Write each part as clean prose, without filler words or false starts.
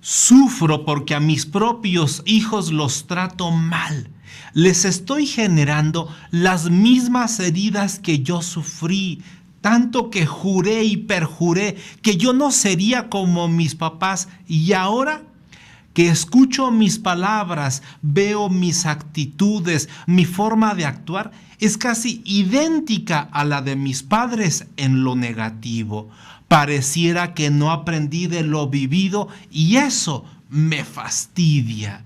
Sufro porque a mis propios hijos los trato mal. Les estoy generando las mismas heridas que yo sufrí, tanto que juré y perjuré que yo no sería como mis papás, y ahora que escucho mis palabras, veo mis actitudes, mi forma de actuar es casi idéntica a la de mis padres en lo negativo. Pareciera que no aprendí de lo vivido y eso me fastidia.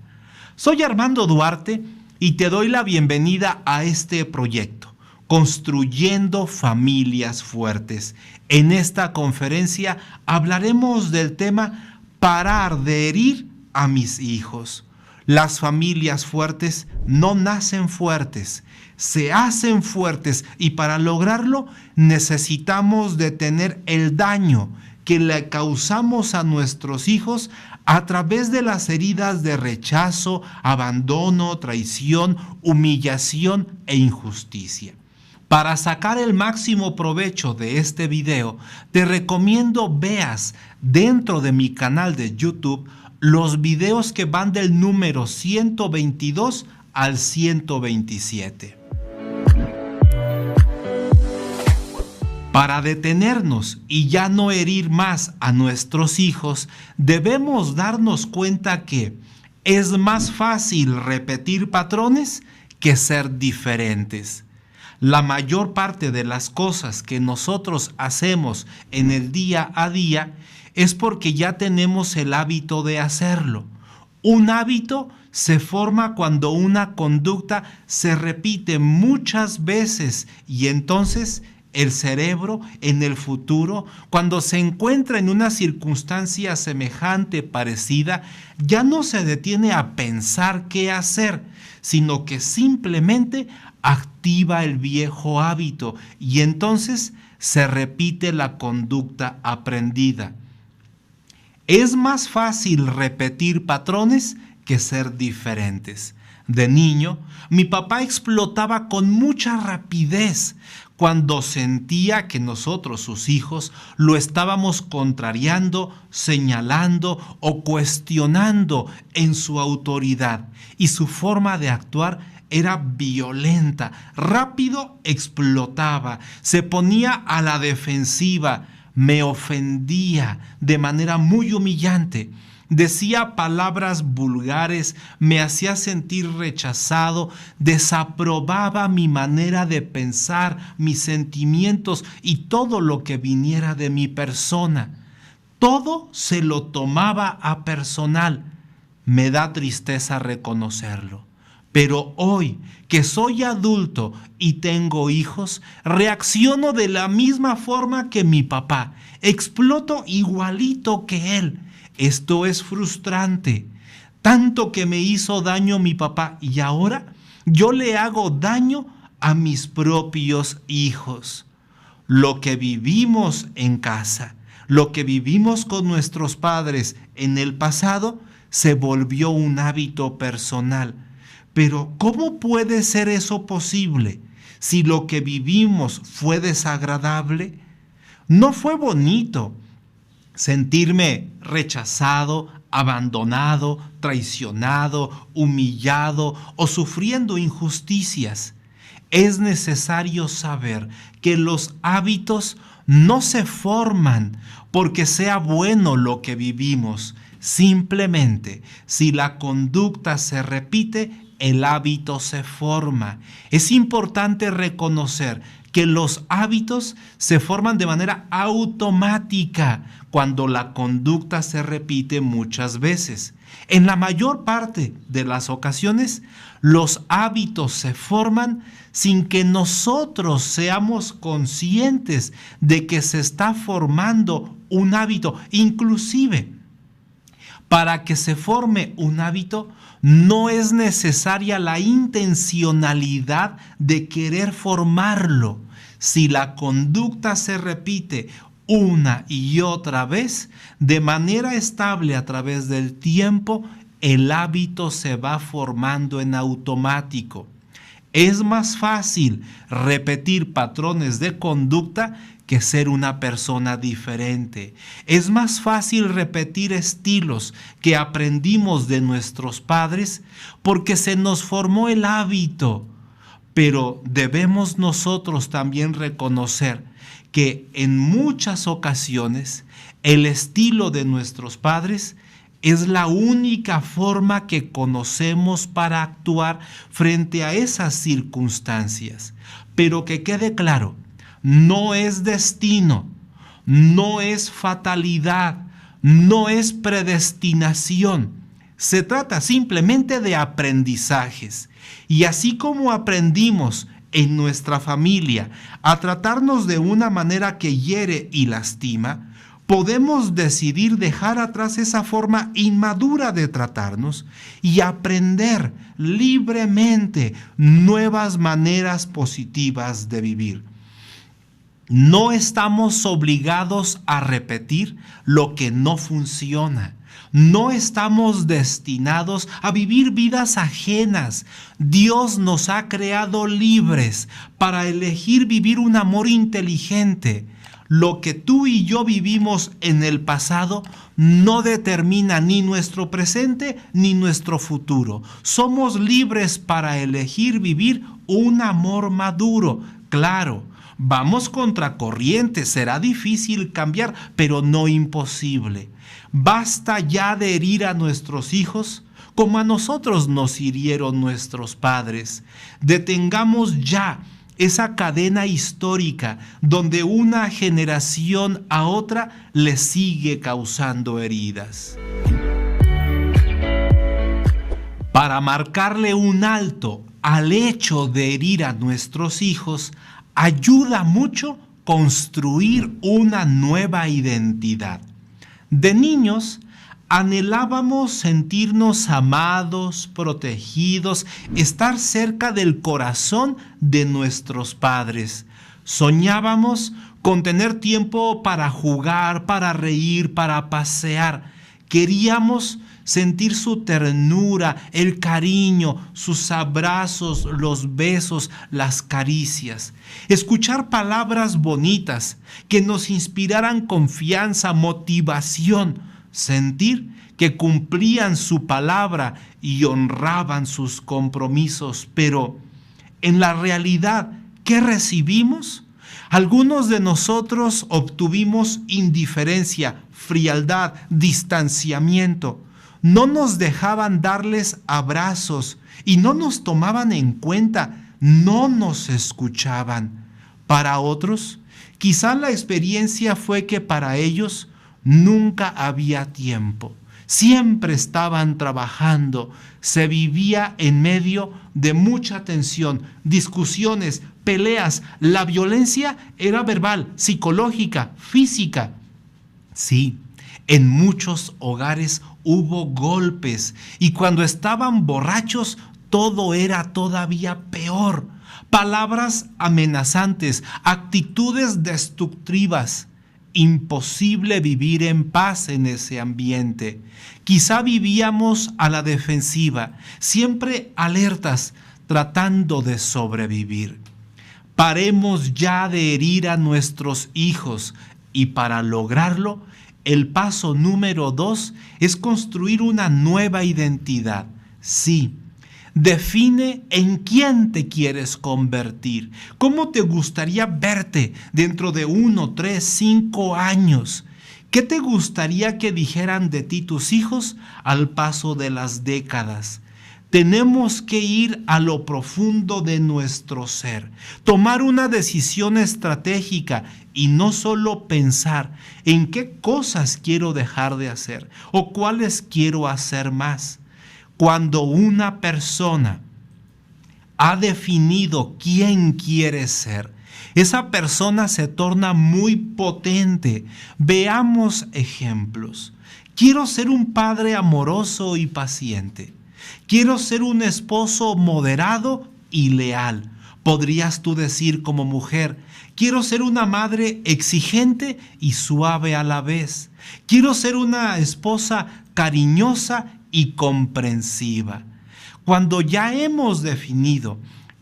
Soy Armando Duarte y te doy la bienvenida a este proyecto, Construyendo Familias Fuertes. En esta conferencia hablaremos del tema Parar de herir a mis hijos. Las familias fuertes no nacen fuertes, se hacen fuertes, y para lograrlo necesitamos detener el daño que le causamos a nuestros hijos a través de las heridas de rechazo, abandono, traición, humillación e injusticia. Para sacar el máximo provecho de este video, te recomiendo veas dentro de mi canal de YouTube los videos que van del número 122 al 127. Para detenernos y ya no herir más a nuestros hijos, debemos darnos cuenta que es más fácil repetir patrones que ser diferentes. La mayor parte de las cosas que nosotros hacemos en el día a día es porque ya tenemos el hábito de hacerlo. Un hábito se forma cuando una conducta se repite muchas veces, y entonces el cerebro en el futuro, cuando se encuentra en una circunstancia semejante, parecida, ya no se detiene a pensar qué hacer, sino que simplemente activa el viejo hábito y entonces se repite la conducta aprendida. Es más fácil repetir patrones que ser diferentes. De niño, mi papá explotaba con mucha rapidez cuando sentía que nosotros, sus hijos, lo estábamos contrariando, señalando o cuestionando en su autoridad, y su forma de actuar era violenta. Rápido explotaba, se ponía a la defensiva, me ofendía de manera muy humillante. Decía palabras vulgares, me hacía sentir rechazado, desaprobaba mi manera de pensar, mis sentimientos y todo lo que viniera de mi persona. Todo se lo tomaba a personal. Me da tristeza reconocerlo. Pero hoy, que soy adulto y tengo hijos, reacciono de la misma forma que mi papá. Exploto igualito que él. Esto es frustrante. Tanto que me hizo daño mi papá y ahora yo le hago daño a mis propios hijos. Lo que vivimos en casa, lo que vivimos con nuestros padres en el pasado, se volvió un hábito personal. Pero ¿cómo puede ser eso posible si lo que vivimos fue desagradable? No fue bonito sentirme rechazado, abandonado, traicionado, humillado o sufriendo injusticias. Es necesario saber que los hábitos no se forman porque sea bueno lo que vivimos. Simplemente, si la conducta se repite, el hábito se forma. Es importante reconocer que los hábitos se forman de manera automática cuando la conducta se repite muchas veces. En la mayor parte de las ocasiones, los hábitos se forman sin que nosotros seamos conscientes de que se está formando un hábito. Inclusive, para que se forme un hábito, no es necesaria la intencionalidad de querer formarlo. Si la conducta se repite una y otra vez, de manera estable a través del tiempo, el hábito se va formando en automático. Es más fácil repetir patrones de conducta que ser una persona diferente. Es más fácil repetir estilos que aprendimos de nuestros padres porque se nos formó el hábito. Pero debemos nosotros también reconocer que en muchas ocasiones el estilo de nuestros padres es la única forma que conocemos para actuar frente a esas circunstancias. Pero que quede claro, no es destino, no es fatalidad, no es predestinación. Se trata simplemente de aprendizajes. Y así como aprendimos en nuestra familia a tratarnos de una manera que hiere y lastima, podemos decidir dejar atrás esa forma inmadura de tratarnos y aprender libremente nuevas maneras positivas de vivir. No estamos obligados a repetir lo que no funciona. No estamos destinados a vivir vidas ajenas. Dios nos ha creado libres para elegir vivir un amor inteligente. Lo que tú y yo vivimos en el pasado no determina ni nuestro presente ni nuestro futuro. Somos libres para elegir vivir un amor maduro. Claro, vamos contracorriente, será difícil cambiar, pero no imposible. Basta ya de herir a nuestros hijos como a nosotros nos hirieron nuestros padres. Detengamos ya esa cadena histórica donde una generación a otra le sigue causando heridas. Para marcarle un alto al hecho de herir a nuestros hijos, ayuda mucho construir una nueva identidad. De niños, anhelábamos sentirnos amados, protegidos, estar cerca del corazón de nuestros padres. Soñábamos con tener tiempo para jugar, para reír, para pasear. Queríamos sentir su ternura, el cariño, sus abrazos, los besos, las caricias. Escuchar palabras bonitas que nos inspiraran confianza, motivación. Sentir que cumplían su palabra y honraban sus compromisos. Pero en la realidad, ¿qué recibimos? Algunos de nosotros obtuvimos indiferencia, frialdad, distanciamiento. No nos dejaban darles abrazos y no nos tomaban en cuenta, no nos escuchaban. Para otros, quizá la experiencia fue que para ellos nunca había tiempo. Siempre estaban trabajando. Se vivía en medio de mucha tensión, discusiones, peleas. La violencia era verbal, psicológica, física. Sí, en muchos hogares hubo golpes y cuando estaban borrachos todo era todavía peor. Palabras amenazantes, actitudes destructivas. Imposible vivir en paz en ese ambiente. Quizá vivíamos a la defensiva, siempre alertas, tratando de sobrevivir. Paremos ya de herir a nuestros hijos y para lograrlo, el paso número 2 es construir una nueva identidad. Sí. Define en quién te quieres convertir. ¿Cómo te gustaría verte dentro de 1, 3, 5 años? ¿Qué te gustaría que dijeran de ti tus hijos al paso de las décadas? Tenemos que ir a lo profundo de nuestro ser, tomar una decisión estratégica y no solo pensar en qué cosas quiero dejar de hacer o cuáles quiero hacer más. Cuando una persona ha definido quién quiere ser, esa persona se torna muy potente. Veamos ejemplos. Quiero ser un padre amoroso y paciente. Quiero ser un esposo moderado y leal. Podrías tú decir como mujer, quiero ser una madre exigente y suave a la vez. Quiero ser una esposa cariñosa y comprensiva. Cuando ya hemos definido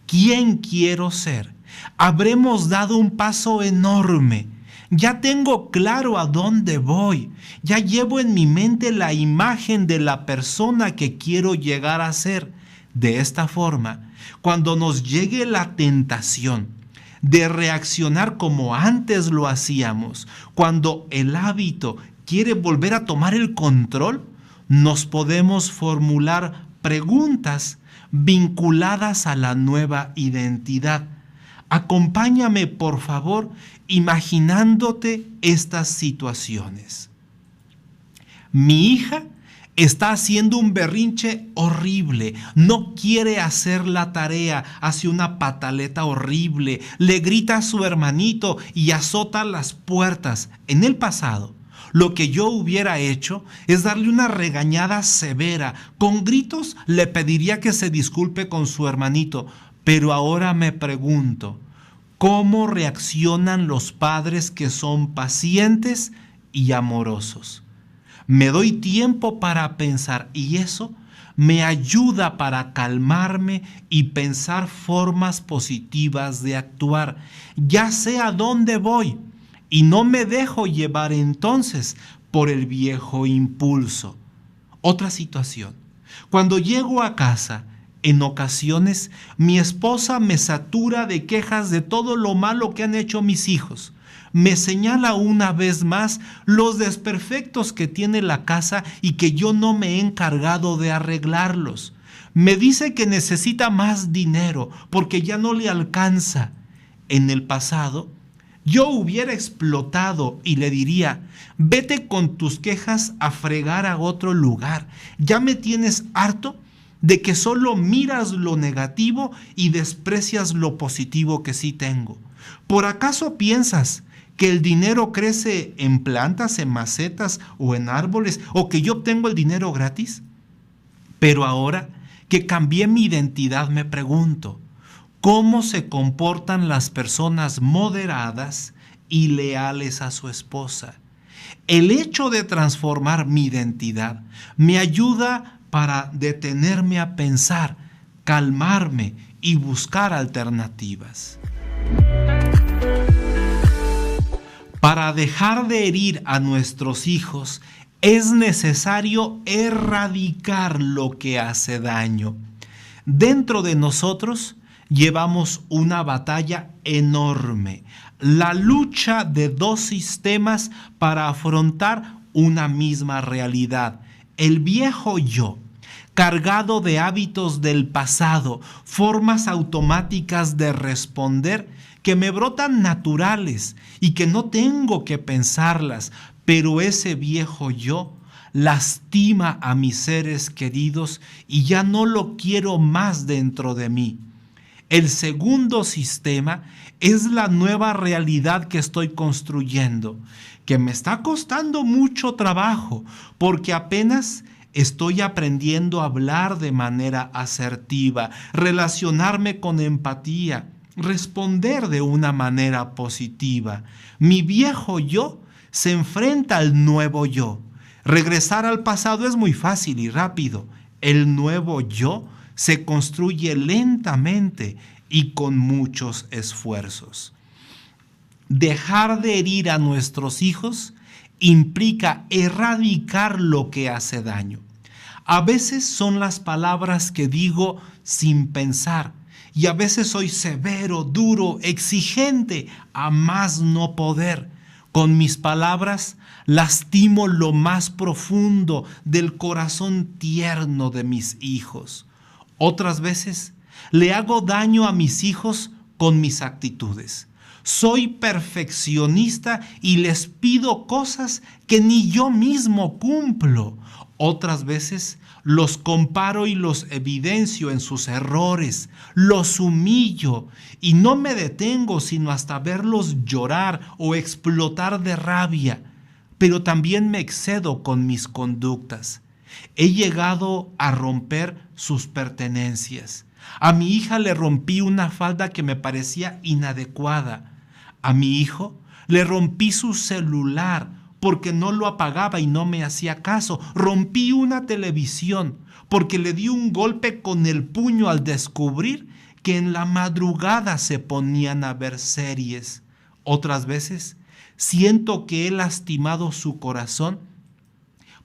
quién quiero ser, habremos dado un paso enorme. Ya tengo claro a dónde voy. Ya llevo en mi mente la imagen de la persona que quiero llegar a ser. De esta forma, cuando nos llegue la tentación de reaccionar como antes lo hacíamos, cuando el hábito quiere volver a tomar el control, nos podemos formular preguntas vinculadas a la nueva identidad. Acompáñame, por favor, imaginándote estas situaciones. Mi hija está haciendo un berrinche horrible, no quiere hacer la tarea, hace una pataleta horrible, le grita a su hermanito y azota las puertas. En el pasado, lo que yo hubiera hecho es darle una regañada severa. Con gritos le pediría que se disculpe con su hermanito. Pero ahora me pregunto, ¿cómo reaccionan los padres que son pacientes y amorosos? Me doy tiempo para pensar y eso me ayuda para calmarme y pensar formas positivas de actuar. Ya sé a dónde voy y no me dejo llevar entonces por el viejo impulso. Otra situación. Cuando llego a casa, en ocasiones mi esposa me satura de quejas de todo lo malo que han hecho mis hijos. Me señala una vez más los desperfectos que tiene la casa y que yo no me he encargado de arreglarlos. Me dice que necesita más dinero porque ya no le alcanza. En el pasado, yo hubiera explotado y le diría, vete con tus quejas a fregar a otro lugar. Ya me tienes harto de que solo miras lo negativo y desprecias lo positivo que sí tengo. ¿Por acaso piensas que el dinero crece en plantas, en macetas o en árboles, o que yo obtengo el dinero gratis? Pero ahora que cambié mi identidad, me pregunto, ¿cómo se comportan las personas moderadas y leales a su esposa? El hecho de transformar mi identidad me ayuda para detenerme a pensar, calmarme y buscar alternativas. Para dejar de herir a nuestros hijos, es necesario erradicar lo que hace daño. Dentro de nosotros llevamos una batalla enorme, la lucha de dos sistemas para afrontar una misma realidad. El viejo yo, cargado de hábitos del pasado, formas automáticas de responder que me brotan naturales y que no tengo que pensarlas, pero ese viejo yo lastima a mis seres queridos y ya no lo quiero más dentro de mí. El segundo sistema es la nueva realidad que estoy construyendo, que me está costando mucho trabajo porque apenas estoy aprendiendo a hablar de manera asertiva, relacionarme con empatía, responder de una manera positiva. Mi viejo yo se enfrenta al nuevo yo. Regresar al pasado es muy fácil y rápido. El nuevo yo se construye lentamente y con muchos esfuerzos. Dejar de herir a nuestros hijos implica erradicar lo que hace daño. A veces son las palabras que digo sin pensar, y a veces soy severo, duro, exigente, a más no poder. Con mis palabras lastimo lo más profundo del corazón tierno de mis hijos. Otras veces le hago daño a mis hijos con mis actitudes. Soy perfeccionista y les pido cosas que ni yo mismo cumplo. Otras veces los comparo y los evidencio en sus errores, los humillo y no me detengo sino hasta verlos llorar o explotar de rabia, pero también me excedo con mis conductas. He llegado a romper sus pertenencias. A mi hija le rompí una falda que me parecía inadecuada. A mi hijo le rompí su celular porque no lo apagaba y no me hacía caso. Rompí una televisión porque le di un golpe con el puño al descubrir que en la madrugada se ponían a ver series. Otras veces Siento que he lastimado su corazón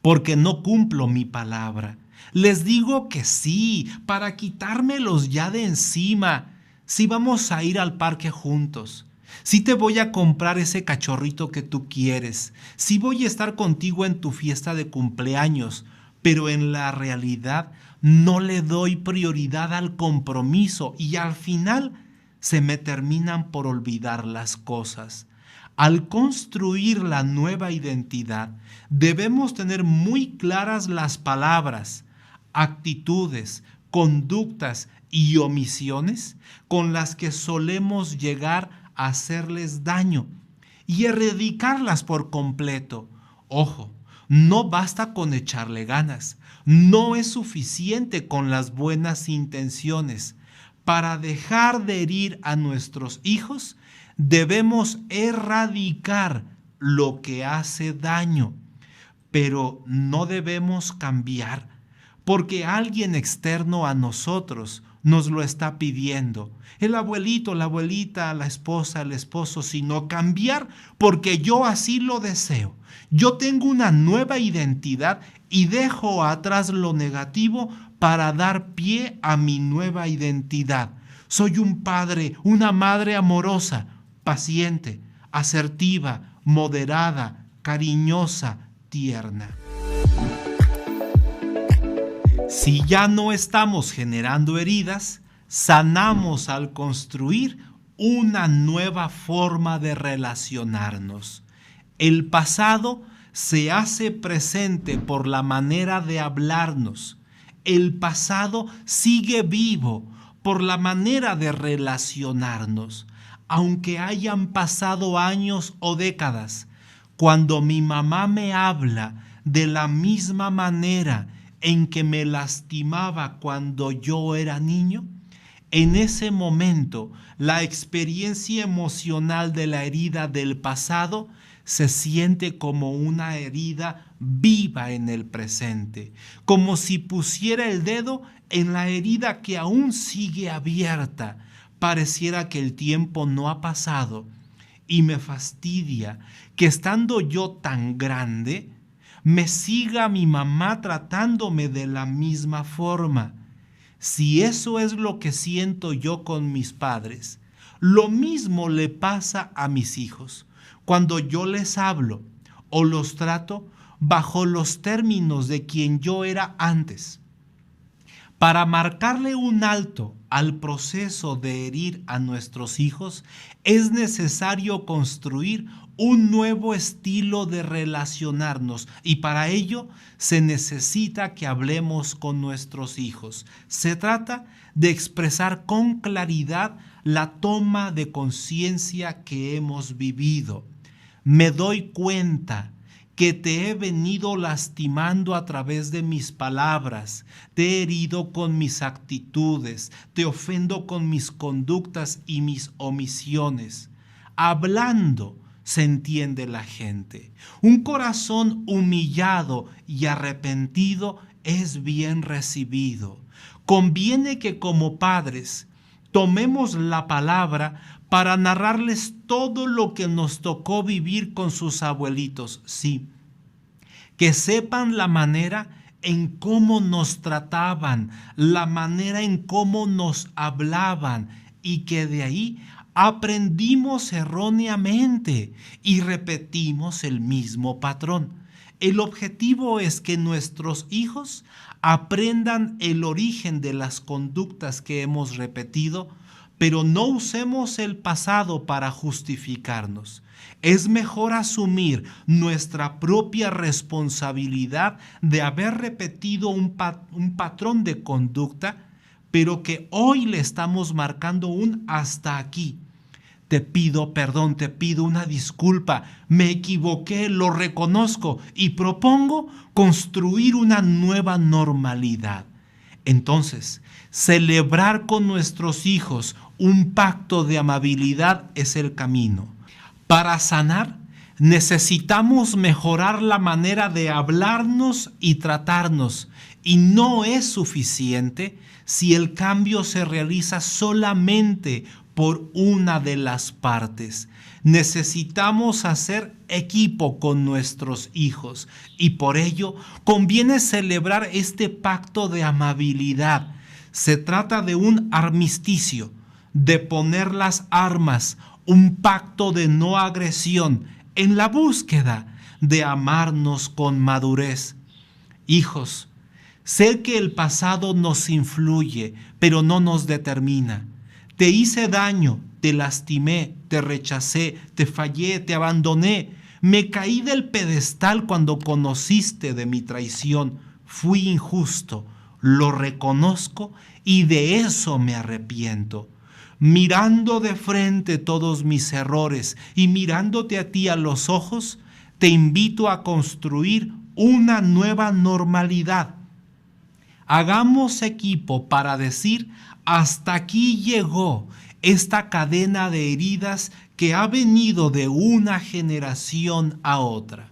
porque no cumplo mi palabra. Les digo que sí, para quitármelos ya de encima. Si vamos a ir al parque juntos, si te voy a comprar ese cachorrito que tú quieres, si voy a estar contigo en tu fiesta de cumpleaños, pero en la realidad no le doy prioridad al compromiso y al final se me terminan por olvidar las cosas. Al construir la nueva identidad, debemos tener muy claras las palabras, actitudes, conductas y omisiones con las que solemos llegar a hacerles daño y erradicarlas por completo. Ojo, no basta con echarle ganas, no es suficiente con las buenas intenciones. Para dejar de herir a nuestros hijos, debemos erradicar lo que hace daño, pero no debemos cambiar porque alguien externo a nosotros nos lo está pidiendo. El abuelito, la abuelita, la esposa, el esposo, sino cambiar porque yo así lo deseo. Yo tengo una nueva identidad y dejo atrás lo negativo para dar pie a mi nueva identidad. Soy un padre, una madre amorosa, paciente, asertiva, moderada, cariñosa, tierna. Si ya no estamos generando heridas, sanamos al construir una nueva forma de relacionarnos. El pasado se hace presente por la manera de hablarnos. El pasado sigue vivo por la manera de relacionarnos. Aunque hayan pasado años o décadas, cuando mi mamá me habla de la misma manera en que me lastimaba cuando yo era niño, en ese momento la experiencia emocional de la herida del pasado se siente como una herida viva en el presente, como si pusiera el dedo en la herida que aún sigue abierta. Pareciera que el tiempo no ha pasado y me fastidia que estando yo tan grande, me siga mi mamá tratándome de la misma forma. Si eso es lo que siento yo con mis padres, lo mismo le pasa a mis hijos. Cuando yo les hablo o los trato bajo los términos de quien yo era antes. Para marcarle un alto al proceso de herir a nuestros hijos, es necesario construir un nuevo estilo de relacionarnos y para ello se necesita que hablemos con nuestros hijos. Se trata de expresar con claridad la toma de conciencia que hemos vivido. Me doy cuenta que te he venido lastimando a través de mis palabras, te he herido con mis actitudes, te ofendo con mis conductas y mis omisiones. Hablando se entiende la gente. Un corazón humillado y arrepentido es bien recibido. Conviene que como padres tomemos la palabra para narrarles todo lo que nos tocó vivir con sus abuelitos, sí. Que sepan la manera en cómo nos trataban, la manera en cómo nos hablaban y que de ahí aprendimos erróneamente y repetimos el mismo patrón. El objetivo es que nuestros hijos aprendan el origen de las conductas que hemos repetido, pero no usemos el pasado para justificarnos. Es mejor asumir nuestra propia responsabilidad de haber repetido un patrón de conducta, pero que hoy le estamos marcando un hasta aquí. Te pido perdón, te pido una disculpa, me equivoqué, lo reconozco y propongo construir una nueva normalidad. Entonces, celebrar con nuestros hijos un pacto de amabilidad es el camino. Para sanar, necesitamos mejorar la manera de hablarnos y tratarnos, y no es suficiente si el cambio se realiza solamente por una de las partes. Necesitamos hacer equipo con nuestros hijos y por ello conviene celebrar este pacto de amabilidad. Se trata de un armisticio, de poner las armas, un pacto de no agresión en la búsqueda de amarnos con madurez. Hijos, sé que el pasado nos influye, pero no nos determina. Te hice daño, te lastimé, te rechacé, te fallé, te abandoné. Me caí del pedestal cuando conociste de mi traición. Fui injusto, lo reconozco y de eso me arrepiento. Mirando de frente todos mis errores y mirándote a ti a los ojos, te invito a construir una nueva normalidad. Hagamos equipo para decir: hasta aquí llegó esta cadena de heridas que ha venido de una generación a otra.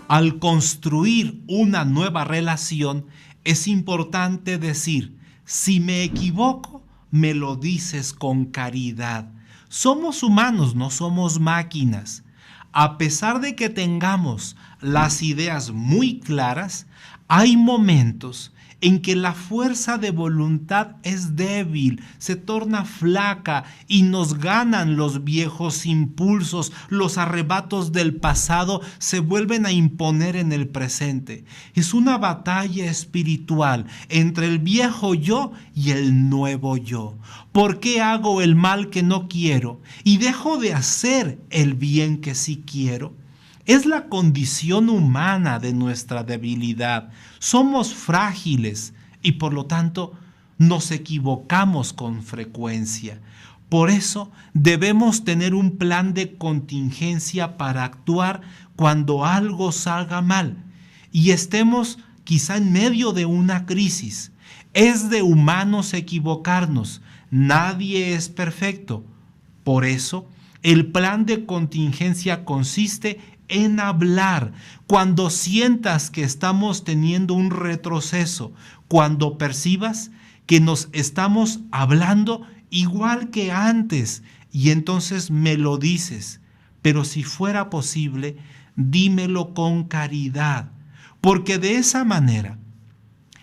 Al construir una nueva relación, es importante decir: si me equivoco, me lo dices con caridad. Somos humanos, no somos máquinas. A pesar de que tengamos las ideas muy claras, hay momentos en que la fuerza de voluntad es débil, se torna flaca y nos ganan los viejos impulsos, los arrebatos del pasado se vuelven a imponer en el presente. Es una batalla espiritual entre el viejo yo y el nuevo yo. ¿Por qué hago el mal que no quiero y dejo de hacer el bien que sí quiero? Es la condición humana de nuestra debilidad. Somos frágiles y por lo tanto nos equivocamos con frecuencia. Por eso debemos tener un plan de contingencia para actuar cuando algo salga mal y estemos quizá en medio de una crisis. Es de humanos equivocarnos. Nadie es perfecto. Por eso, el plan de contingencia consiste en hablar. Cuando sientas que estamos teniendo un retroceso, cuando percibas que nos estamos hablando igual que antes, y entonces me lo dices. Pero si fuera posible, dímelo con caridad, porque de esa manera,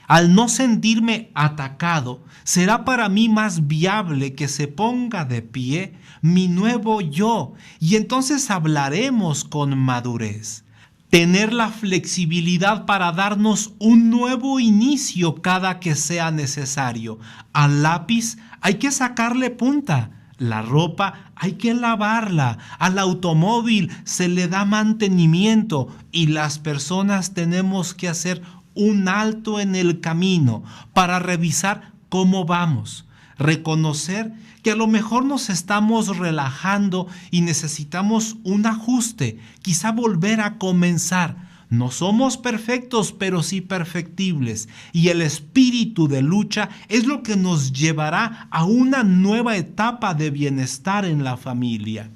al no sentirme atacado, será para mí más viable que se ponga de pie mi nuevo yo y entonces hablaremos con madurez. Tener la flexibilidad para darnos un nuevo inicio cada que sea necesario. Al lápiz hay que sacarle punta. La ropa hay que lavarla. Al automóvil se le da mantenimiento y las personas tenemos que hacer un alto en el camino para revisar cómo vamos, reconocer que a lo mejor nos estamos relajando y necesitamos un ajuste, quizá volver a comenzar. No somos perfectos, pero sí perfectibles, y el espíritu de lucha es lo que nos llevará a una nueva etapa de bienestar en la familia.